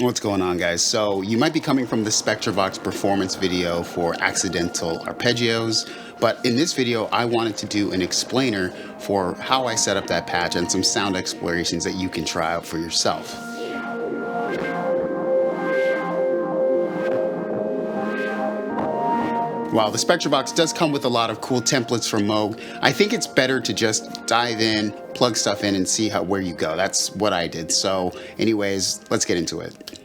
What's going on, guys? So you might be coming from the Spectravox performance video for Accidental Arpeggios, but in this video I wanted to do an explainer for how I set up that patch and some sound explorations that you can try out for yourself. While the Spectravox does come with a lot of cool templates from Moog, I think it's better to just dive in, plug stuff in, and see where you go. That's what I did. So anyways, let's get into it.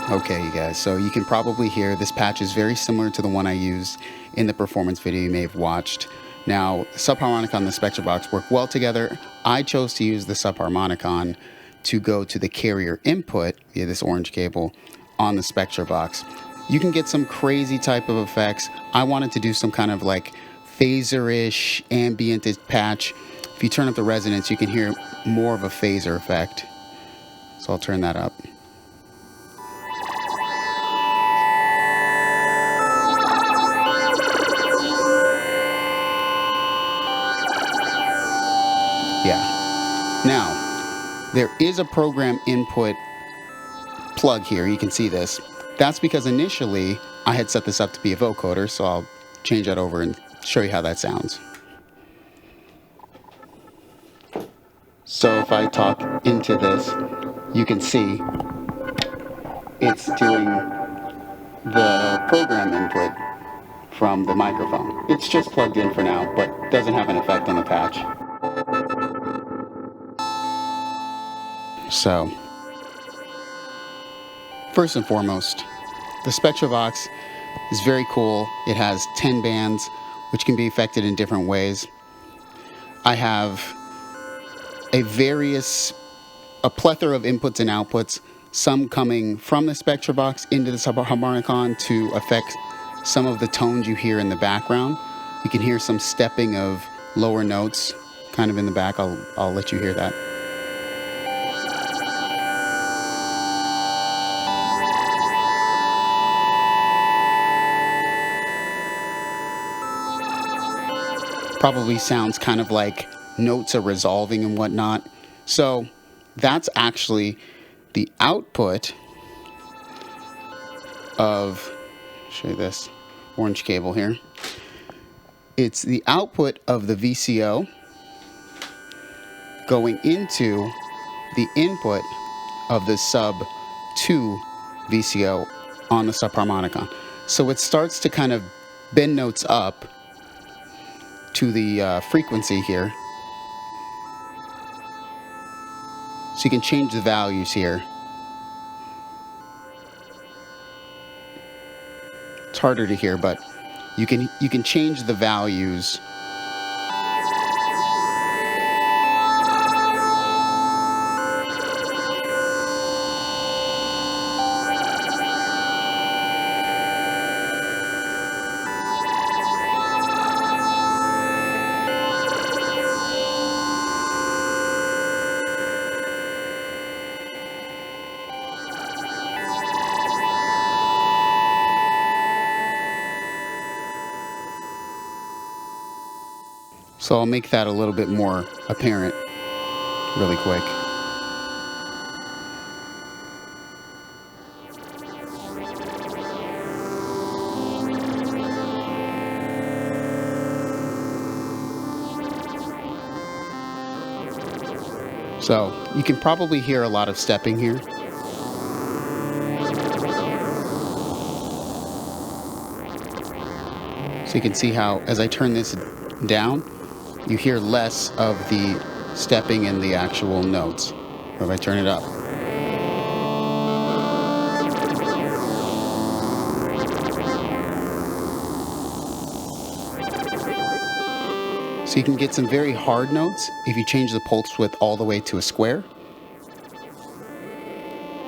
Okay, you guys, so you can probably hear this patch is very similar to the one I used in the performance video you may have watched. Now, Subharmonicon and the Spectravox work well together. I chose to use the Subharmonicon to go to the carrier input via this orange cable on the Spectravox. You can get some crazy type of effects. I wanted to do some kind of like phaser-ish ambient patch. If you turn up the resonance, you can hear more of a phaser effect. So I'll turn that up. Yeah. Now, there is a program input plug here. You can see this. That's because initially I had set this up to be a vocoder, so I'll change that over and show you how that sounds. So if I talk into this, you can see it's doing the program input from the microphone. It's just plugged in for now, but doesn't have an effect on the patch. So, first and foremost, the Spectravox is very cool. It has 10 bands, which can be affected in different ways. I have a plethora of inputs and outputs, some coming from the Spectravox into the Subharmonicon to affect some of the tones you hear in the background. You can hear some stepping of lower notes kind of in the back. I'll let you hear that. Probably sounds kind of like notes are resolving and whatnot. So that's actually the output of, show you this orange cable here. It's the output of the VCO going into the input of the sub 2 VCO on the Subharmonicon. So it starts to kind of bend notes up to the frequency here. So you can change the values here. It's harder to hear, but you can change the values. So I'll make that a little bit more apparent really quick. So you can probably hear a lot of stepping here. So you can see how as I turn this down, you hear less of the stepping in the actual notes. Or if I turn it up. So you can get some very hard notes if you change the pulse width all the way to a square.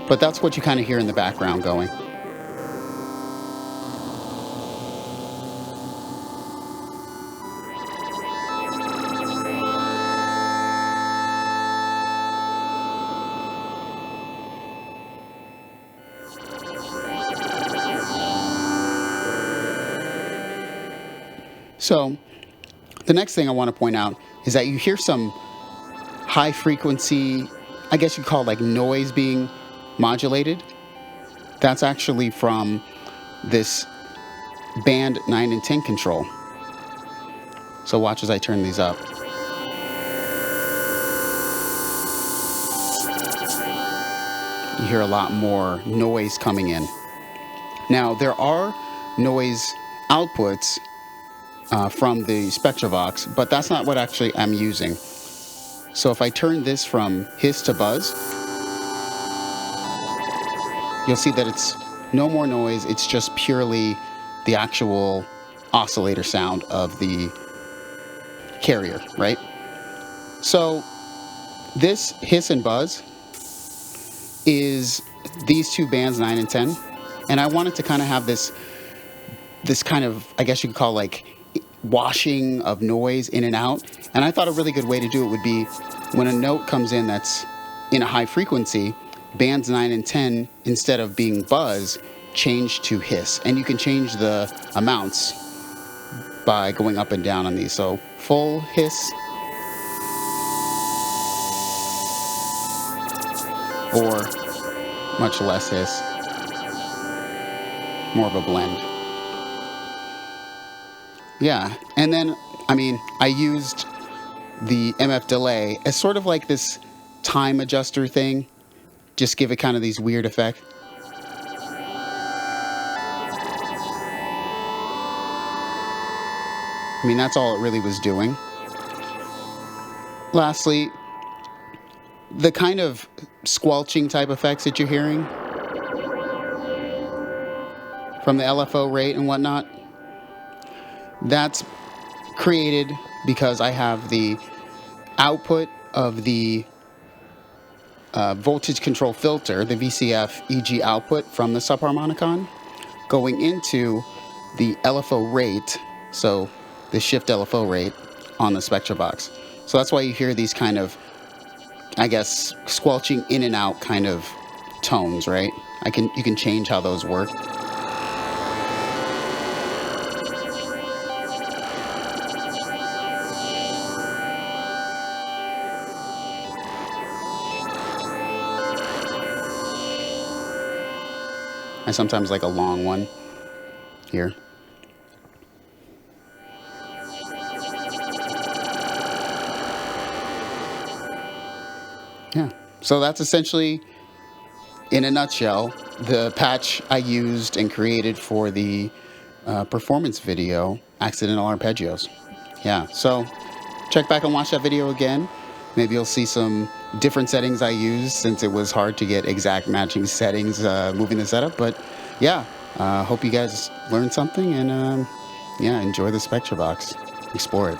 But that's what you kind of hear in the background going. So the next thing I want to point out, is that you hear some high frequency, I guess you call it like noise being modulated. That's actually from this band 9 and 10 control. So watch as I turn these up. You hear a lot more noise coming in. Now, there are noise outputs from the Spectravox, but that's not what actually I'm using. So if I turn this from hiss to buzz, you'll see that it's no more noise. It's just purely the actual oscillator sound of the carrier, right? So this hiss and buzz is these two bands, 9 and 10. And I wanted to kind of have this kind of, I guess you could call like washing of noise in and out. And I thought a really good way to do it would be when a note comes in that's in a high frequency, bands 9 and 10, instead of being buzz, change to hiss. And you can change the amounts by going up and down on these. So full hiss, or much less hiss, more of a blend. Yeah, and then, I mean, I used the MF delay as sort of like this time adjuster thing, just give it kind of these weird effects. I mean, that's all it really was doing. Lastly, the kind of squelching type effects that you're hearing from the LFO rate and whatnot, that's created because I have the output of the voltage control filter, the VCF EG output from the Subharmonicon, going into the LFO rate, so the shift LFO rate on the Spectravox. So that's why you hear these kind of, I guess, squelching in and out kind of tones, right? You can change how those work. I sometimes like a long one here. Yeah, so that's essentially, in a nutshell, the patch I used and created for the performance video, Accidental Arpeggios. Yeah, so check back and watch that video again. Maybe you'll see some different settings I used, since it was hard to get exact matching settings moving the setup. But yeah, hope you guys learned something, and yeah, enjoy the Spectravox. Explore it.